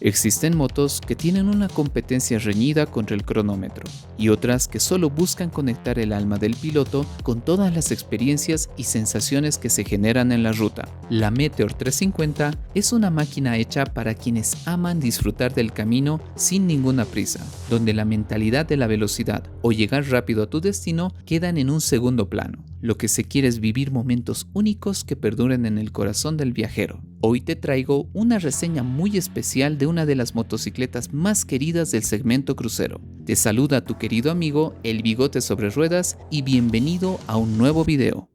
Existen motos que tienen una competencia reñida contra el cronómetro y otras que solo buscan conectar el alma del piloto con todas las experiencias y sensaciones que se generan en la ruta. La Meteor 350 es una máquina hecha para quienes aman disfrutar del camino sin ninguna prisa, donde la mentalidad de la velocidad o llegar rápido a tu destino quedan en un segundo plano. Lo que se quiere es vivir momentos únicos que perduren en el corazón del viajero. Hoy te traigo una reseña muy especial de una de las motocicletas más queridas del segmento crucero. Te saluda tu querido amigo El Bigote sobre Ruedas y bienvenido a un nuevo video.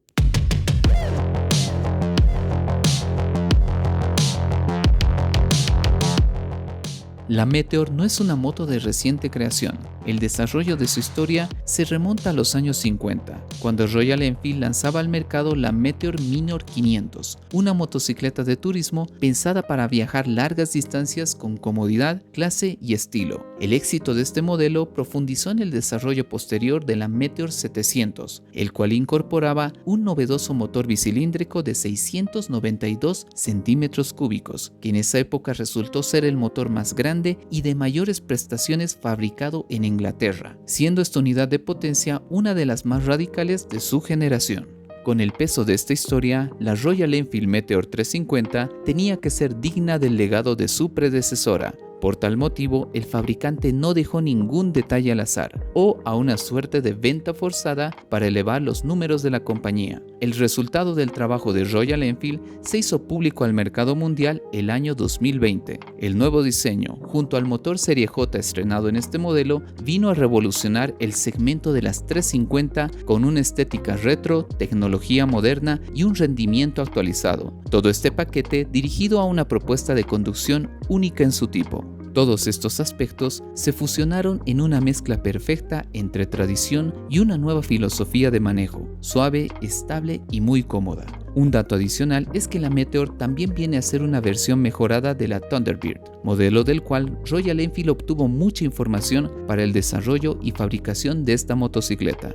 La Meteor no es una moto de reciente creación. El desarrollo de su historia se remonta a los años 50, cuando Royal Enfield lanzaba al mercado la Meteor Minor 500, una motocicleta de turismo pensada para viajar largas distancias con comodidad, clase y estilo. El éxito de este modelo profundizó en el desarrollo posterior de la Meteor 700, el cual incorporaba un novedoso motor bicilíndrico de 692 centímetros cúbicos, que en esa época resultó ser el motor más grande y de mayores prestaciones fabricado en Inglaterra, siendo esta unidad de potencia una de las más radicales de su generación. Con el peso de esta historia, la Royal Enfield Meteor 350 tenía que ser digna del legado de su predecesora. Por tal motivo, el fabricante no dejó ningún detalle al azar o a una suerte de venta forzada para elevar los números de la compañía. El resultado del trabajo de Royal Enfield se hizo público al mercado mundial el año 2020. El nuevo diseño, junto al motor Serie J estrenado en este modelo, vino a revolucionar el segmento de las 350 con una estética retro, tecnología moderna y un rendimiento actualizado. Todo este paquete dirigido a una propuesta de conducción única en su tipo. Todos estos aspectos se fusionaron en una mezcla perfecta entre tradición y una nueva filosofía de manejo, suave, estable y muy cómoda. Un dato adicional es que la Meteor también viene a ser una versión mejorada de la Thunderbird, modelo del cual Royal Enfield obtuvo mucha información para el desarrollo y fabricación de esta motocicleta.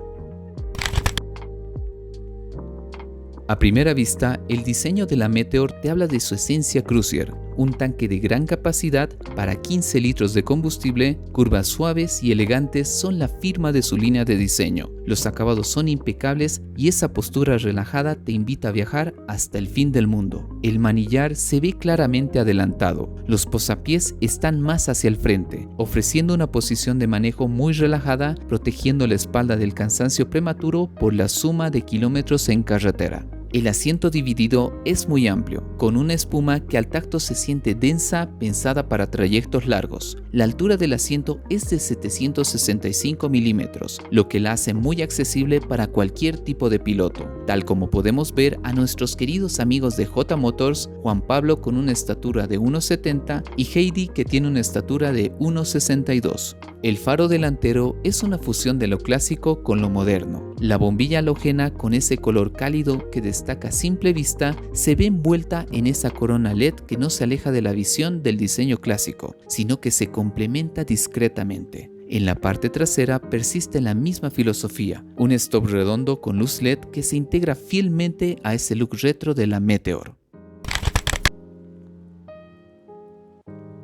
A primera vista, el diseño de la Meteor te habla de su esencia cruiser, un tanque de gran capacidad para 15 litros de combustible, curvas suaves y elegantes son la firma de su línea de diseño. Los acabados son impecables y esa postura relajada te invita a viajar hasta el fin del mundo. El manillar se ve claramente adelantado, los posapiés están más hacia el frente, ofreciendo una posición de manejo muy relajada, protegiendo la espalda del cansancio prematuro por la suma de kilómetros en carretera. El asiento dividido es muy amplio, con una espuma que al tacto se siente densa, pensada para trayectos largos. La altura del asiento es de 765 milímetros, lo que la hace muy accesible para cualquier tipo de piloto, tal como podemos ver a nuestros queridos amigos de J Motors, Juan Pablo con una estatura de 1,70 y Heidi que tiene una estatura de 1,62. El faro delantero es una fusión de lo clásico con lo moderno. La bombilla halógena con ese color cálido que destaca a simple vista se ve envuelta en esa corona LED que no se aleja de la visión del diseño clásico, sino que se complementa discretamente. En la parte trasera persiste la misma filosofía, un stop redondo con luz LED que se integra fielmente a ese look retro de la Meteor.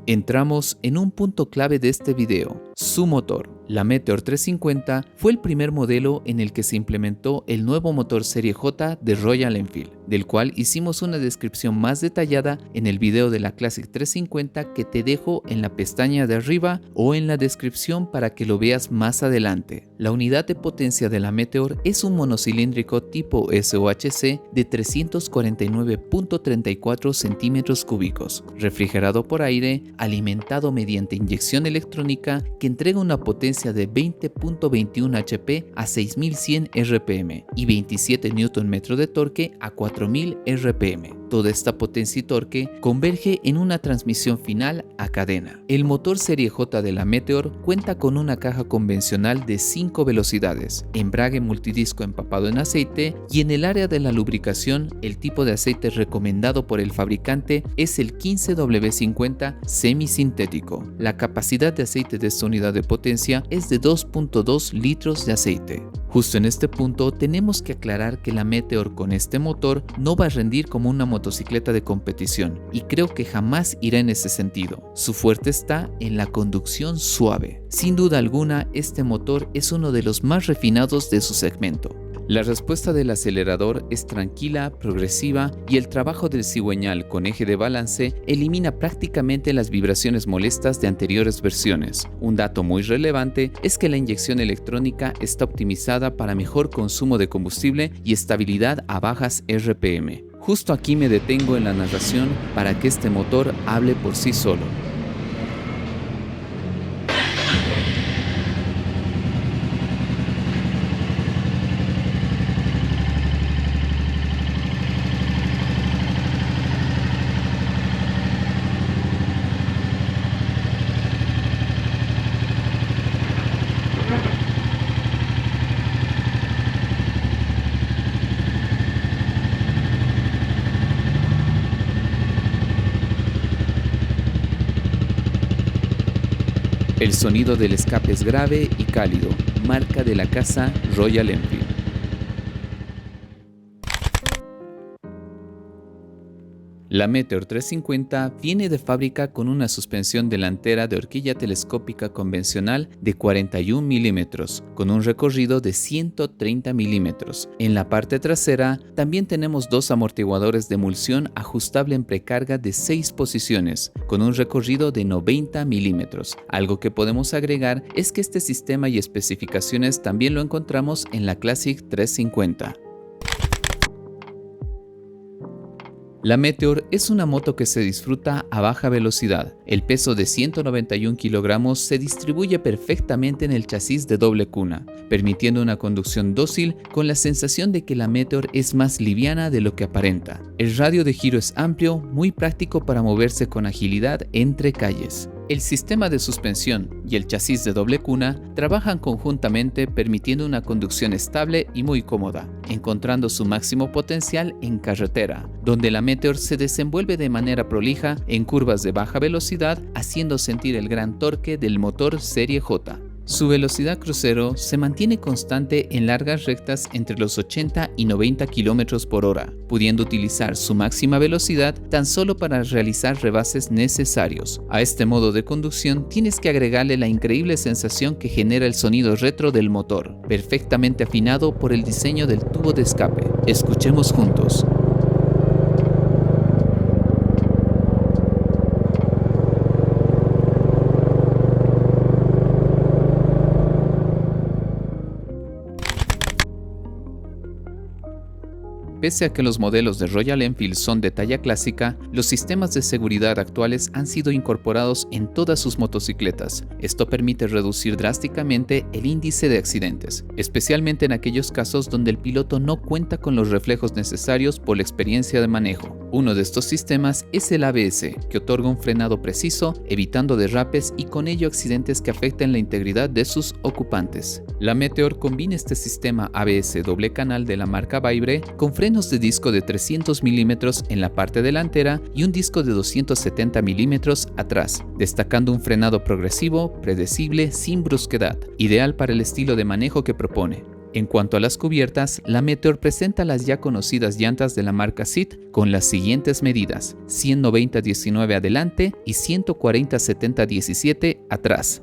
Entramos en un punto clave de este video, su motor. La Meteor 350 fue el primer modelo en el que se implementó el nuevo motor Serie J de Royal Enfield, del cual hicimos una descripción más detallada en el video de la Classic 350 que te dejo en la pestaña de arriba o en la descripción para que lo veas más adelante. La unidad de potencia de la Meteor es un monocilíndrico tipo SOHC de 349.34 centímetros cúbicos, refrigerado por aire, alimentado mediante inyección electrónica que entrega una potencia de 20.21 HP a 6100 RPM y 27 Nm de torque a 4000 RPM. Toda esta potencia y torque converge en una transmisión final a cadena. El motor Serie J de la Meteor cuenta con una caja convencional de 5 velocidades, embrague multidisco empapado en aceite y en el área de la lubricación el tipo de aceite recomendado por el fabricante es el 15W50 semisintético. La capacidad de aceite de esta unidad de potencia es de 2.2 litros de aceite. Justo en este punto tenemos que aclarar que la Meteor con este motor no va a rendir como una motocicleta de competición y creo que jamás irá en ese sentido. Su fuerte está en la conducción suave. Sin duda alguna, este motor es uno de los más refinados de su segmento. La respuesta del acelerador es tranquila, progresiva y el trabajo del cigüeñal con eje de balance elimina prácticamente las vibraciones molestas de anteriores versiones. Un dato muy relevante es que la inyección electrónica está optimizada para mejor consumo de combustible y estabilidad a bajas RPM. Justo aquí me detengo en la narración para que este motor hable por sí solo. El sonido del escape es grave y cálido, marca de la casa Royal Enfield. La Meteor 350 viene de fábrica con una suspensión delantera de horquilla telescópica convencional de 41 milímetros, con un recorrido de 130 milímetros. En la parte trasera también tenemos dos amortiguadores de emulsión ajustable en precarga de 6 posiciones, con un recorrido de 90 milímetros. Algo que podemos agregar es que este sistema y especificaciones también lo encontramos en la Classic 350. La Meteor es una moto que se disfruta a baja velocidad. El peso de 191 kilogramos se distribuye perfectamente en el chasis de doble cuna, permitiendo una conducción dócil con la sensación de que la Meteor es más liviana de lo que aparenta. El radio de giro es amplio, muy práctico para moverse con agilidad entre calles. El sistema de suspensión y el chasis de doble cuna trabajan conjuntamente permitiendo una conducción estable y muy cómoda, encontrando su máximo potencial en carretera, donde la Meteor se desenvuelve de manera prolija en curvas de baja velocidad, haciendo sentir el gran torque del motor Serie J. Su velocidad crucero se mantiene constante en largas rectas entre los 80 y 90 km por hora, pudiendo utilizar su máxima velocidad tan solo para realizar rebases necesarios. A este modo de conducción tienes que agregarle la increíble sensación que genera el sonido retro del motor, perfectamente afinado por el diseño del tubo de escape. Escuchemos juntos. Pese a que los modelos de Royal Enfield son de talla clásica, los sistemas de seguridad actuales han sido incorporados en todas sus motocicletas. Esto permite reducir drásticamente el índice de accidentes, especialmente en aquellos casos donde el piloto no cuenta con los reflejos necesarios por la experiencia de manejo. Uno de estos sistemas es el ABS, que otorga un frenado preciso, evitando derrapes y con ello accidentes que afecten la integridad de sus ocupantes. La Meteor combina este sistema ABS doble canal de la marca Vaibre con frenos de disco de 300 milímetros en la parte delantera y un disco de 270 milímetros atrás, destacando un frenado progresivo, predecible, sin brusquedad, ideal para el estilo de manejo que propone. En cuanto a las cubiertas, la Meteor presenta las ya conocidas llantas de la marca SIT con las siguientes medidas: 190-19 adelante y 140-70-17 atrás.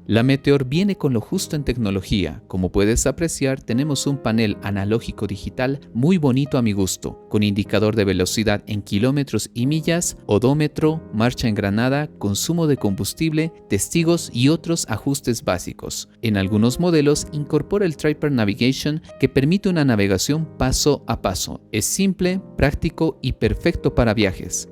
La Meteor viene con lo justo en tecnología. Como puedes apreciar, tenemos un panel analógico digital muy bonito a mi gusto, con indicador de velocidad en kilómetros y millas, odómetro, marcha engranada, consumo de combustible, testigos y otros ajustes básicos. En algunos modelos incorpora el Tripper Navigation, que permite una navegación paso a paso. Es simple, práctico y perfecto para viajes.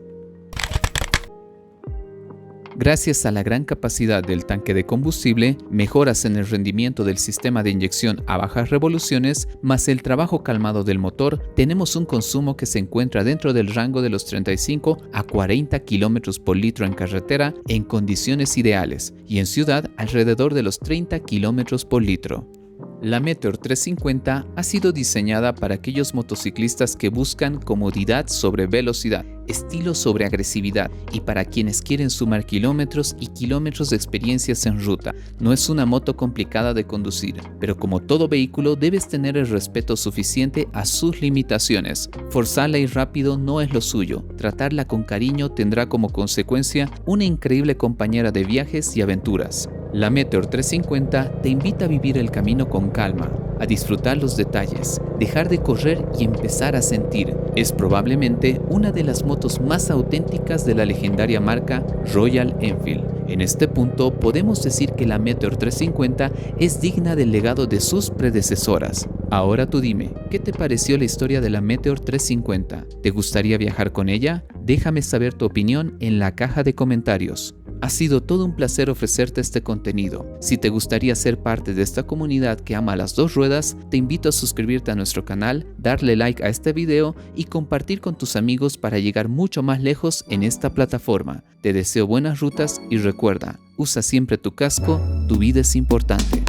Gracias a la gran capacidad del tanque de combustible, mejoras en el rendimiento del sistema de inyección a bajas revoluciones, más el trabajo calmado del motor, tenemos un consumo que se encuentra dentro del rango de los 35 a 40 km por litro en carretera en condiciones ideales y en ciudad alrededor de los 30 km por litro. La Meteor 350 ha sido diseñada para aquellos motociclistas que buscan comodidad sobre velocidad. estilo sobre agresividad y para quienes quieren sumar kilómetros y kilómetros de experiencias en ruta. No es una moto complicada de conducir, pero como todo vehículo debes tener el respeto suficiente a sus limitaciones. Forzarla y rápido no es lo suyo. Tratarla con cariño tendrá como consecuencia una increíble compañera de viajes y aventuras. La Meteor 350 te invita a vivir el camino con calma, a disfrutar los detalles, dejar de correr y empezar a sentir. Es probablemente una de las motos más auténticas de la legendaria marca Royal Enfield. En este punto podemos decir que la Meteor 350 es digna del legado de sus predecesoras. Ahora tú dime, ¿qué te pareció la historia de la Meteor 350? ¿Te gustaría viajar con ella? Déjame saber tu opinión en la caja de comentarios. Ha sido todo un placer ofrecerte este contenido. Si te gustaría ser parte de esta comunidad que ama las dos ruedas, te invito a suscribirte a nuestro canal, darle like a este video y compartir con tus amigos para llegar mucho más lejos en esta plataforma. Te deseo buenas rutas y recuerda, usa siempre tu casco, tu vida es importante.